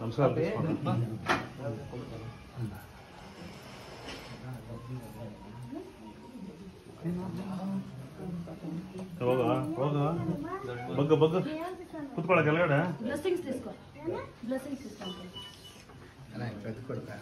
ನಮಸ್ಕಾರ. ಹೋಗ ಹೋಗ ಬಗ್ಗ ಬಗ್ಗ ಕುತ್ಕೊಳ್ಳ ಕೆಳಗಡೆ. ಬ್ಲೆಸ್ಸಿಂಗ್ಸ್ తీసుకో. ಬ್ಲೆಸ್ಸಿಂಗ್ಸ್ తీసుకో. ಅಣ್ಣ ಇದು ಕೊಡ್ತಾ.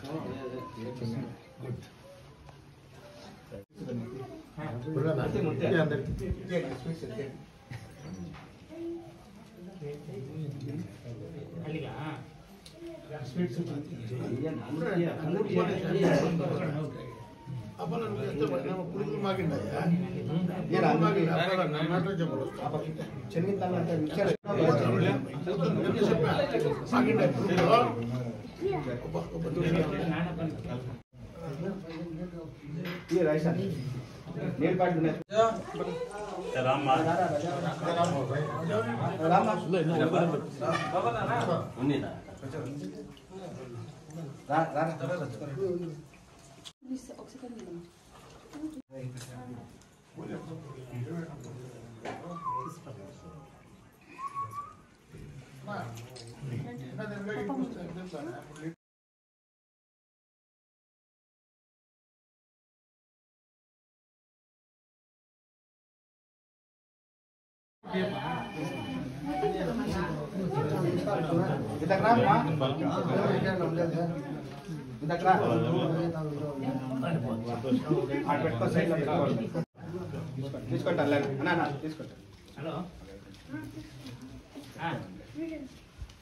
హలో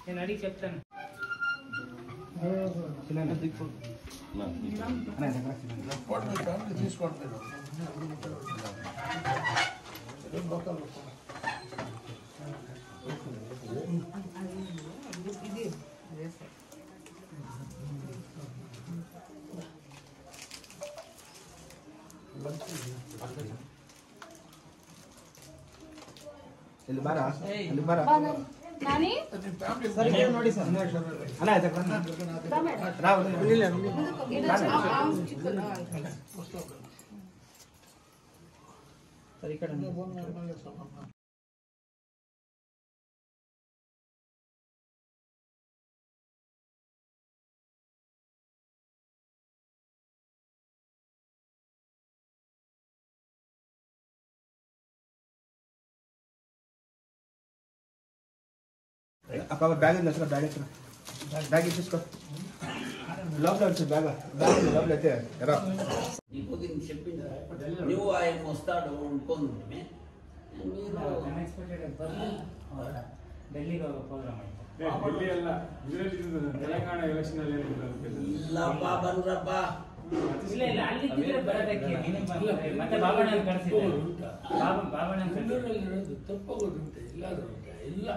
నేను అడిగి చెప్తాను. ಇಲ್ಲಿ ಬಾರ ಅಲ್ಲಿ ಬಾರ ನಾನಿ ಸರ್ ನೋಡಿ ಸರ್ ಅಣ್ಣ ಇದಕ್ಕೆ ರಾವ್ ಇಲ್ಲ ಸರಿ ಕಡೆ apa bag ini sih bag itu sih love lah sih bag love lah teh era ikutin shipping new ay mustard kon me unexpected ಡೆಲ್ಲಿಗೆ ಹೋಗೋ ಪ್ರೋಗ್ರಾಮ್ ಡೆಲ್ಲಿ ಅಲ್ಲ ಇದರಲ್ಲಿ ತೆಲಂಗಾಣ ಎಲೆಕ್ಷನ್ ಅಲ್ಲಿ ಲಪ್ಪ ಬಂದ್ರಪ್ಪ ಇಲ್ಲ ಇಲ್ಲ ಅಲ್ಲಿ ಬರೋದಕ್ಕೆ ಮತ್ತೆ ಬಾಬಣ್ಣ ಕಳಿಸಿದ್ದಾರೆ. ಬಾಬಣ್ಣ ತಪ್ಪಾಗೋದುಂಟೆ ಎಲ್ಲಾದ್ರೂ ಉಂಟೆ ಎಲ್ಲ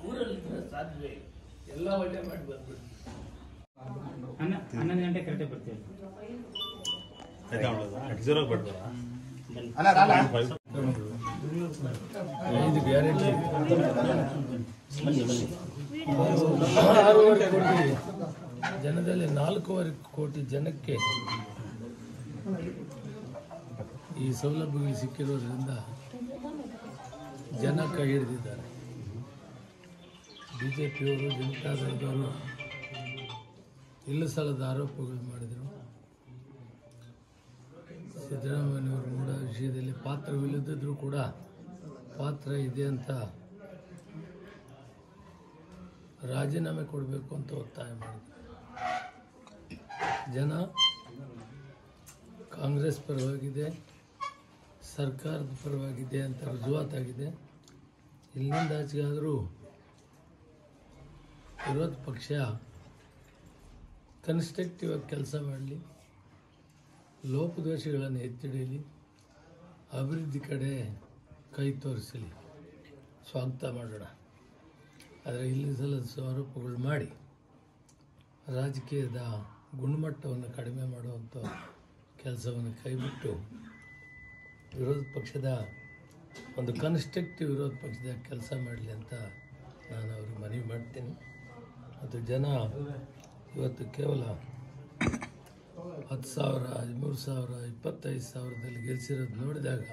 ಊರಲ್ಲಿ ಸಾಧ್ಯವೇ ಎಲ್ಲ ಒಳ್ಳೆ ಮಾಡಿ ಬಂದ್ಬಿಟ್ಟು 11 ಗಂಟೆ ಕರೆಕ್ಟಾಗಿ ಬರ್ತೀವಿ. ಅಲ್ಲ ಅಲ್ಲ 5 ಗ್ಯಾರಂಟಿ 6.5 ಕೋಟಿ ಜನದಲ್ಲಿ 4.5 ಕೋಟಿ ಜನಕ್ಕೆ ಈ ಸೌಲಭ್ಯಗಳು ಸಿಕ್ಕಿರೋದ್ರಿಂದ ಜನ ಕೈ ಹಿಡಿದಿದ್ದಾರೆ. ಬಿಜೆಪಿಯವರು ಜನತಾದಳದವರು ಇಲ್ಲ ಸಲ್ಲದ ಆರೋಪಗಳು ಮಾಡಿದರು. ಸಿದ್ದರಾಮಯ್ಯನವರು ಕೂಡ ವಿಷಯದಲ್ಲಿ ಪಾತ್ರವಿಲ್ಲದಿದ್ದರೂ ಕೂಡ ಪಾತ್ರ ಇದೆ ಅಂತ ರಾಜೀನಾಮೆ ಕೊಡಬೇಕು ಅಂತ ಒತ್ತಾಯ ಮಾಡಿದರು. ಜನ ಕಾಂಗ್ರೆಸ್ ಪರವಾಗಿದೆ, ಸರ್ಕಾರದ ಪರವಾಗಿದೆ ಅಂತ ರುಜುವಾತಾಗಿದೆ. ಇಲ್ಲಿಂದ ಆಚೆಗಾದರೂ ವಿರೋಧ ಪಕ್ಷ ಕನ್ಸ್ಟ್ರಕ್ಟಿವ್ ಆಗಿ ಕೆಲಸ ಮಾಡಲಿ, ಲೋಪದೋಷಗಳನ್ನು ಎತ್ತಿಡಿಯಲಿ, ಅಭಿವೃದ್ಧಿ ಕಡೆ ಕೈ ತೋರಿಸಲಿ, ಸ್ವಾಗತ ಮಾಡೋಣ. ಆದರೆ ಇಲ್ಲಿ ಸಲ್ಲದ ಆರೋಪಗಳು ಮಾಡಿ ರಾಜಕೀಯದ ಗುಣಮಟ್ಟವನ್ನು ಕಡಿಮೆ ಮಾಡುವಂಥ ಕೆಲಸವನ್ನು ಕೈಬಿಟ್ಟು ವಿರೋಧ ಪಕ್ಷದ ಒಂದು ಕನ್ಸ್ಟ್ರಕ್ಟಿವ್ ವಿರೋಧ ಪಕ್ಷದ ಕೆಲಸ ಮಾಡಲಿ ಅಂತ ನಾನು ಅವ್ರಿಗೆ ಮನವಿ ಮಾಡ್ತೀನಿ. ಮತ್ತು ಜನ ಇವತ್ತು ಕೇವಲ 10,000, 13,000, 25,000ದಲ್ಲಿ ಗೆಲ್ಲಿಸಿರೋದು ನೋಡಿದಾಗ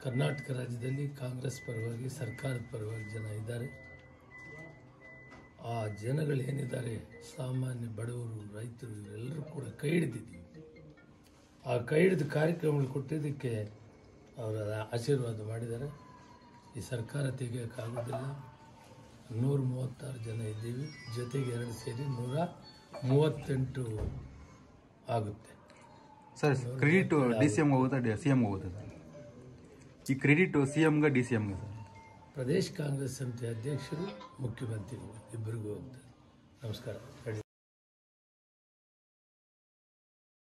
ಕರ್ನಾಟಕ ರಾಜ್ಯದಲ್ಲಿ ಕಾಂಗ್ರೆಸ್ ಪರವಾಗಿ ಸರ್ಕಾರದ ಪರವಾಗಿ ಜನ ಇದ್ದಾರೆ. ಆ ಜನಗಳೇನಿದ್ದಾರೆ ಸಾಮಾನ್ಯ ಬಡವರು, ರೈತರು ಇವರೆಲ್ಲರೂ ಕೂಡ ಕೈ ಹಿಡಿದಿದ್ದೀವಿ. ಆ ಕೈ ಹಿಡಿದು ಕಾರ್ಯಕ್ರಮಗಳು ಕೊಟ್ಟಿದ್ದಕ್ಕೆ ಅವರ ಆಶೀರ್ವಾದ ಮಾಡಿದ್ದಾರೆ. ಈ ಸರ್ಕಾರ ತೆಗೆಯೋಕ್ಕಾಗೋದಿಲ್ಲ. 136 ಜನ ಇದ್ದೀವಿ, ಜೊತೆಗೆ 2 ಸೇರಿ 138 ಆಗುತ್ತೆ. ಸರ್ ಕ್ರೆಡಿಟ್ DCM ಹೋಗುತ್ತಾ CM ಹೋಗುತ್ತಾ ಸರ್? ಈ ಕ್ರೆಡಿಟ್ CMಗೆ DCMಗೆ ಸರ್? ಪ್ರದೇಶ ಕಾಂಗ್ರೆಸ್ ಸಮಿತಿ ಅಧ್ಯಕ್ಷರು, ಮುಖ್ಯಮಂತ್ರಿಗಳು ಇಬ್ಬರಿಗೂ ಹೋಗ್ತಾರೆ. ನಮಸ್ಕಾರ.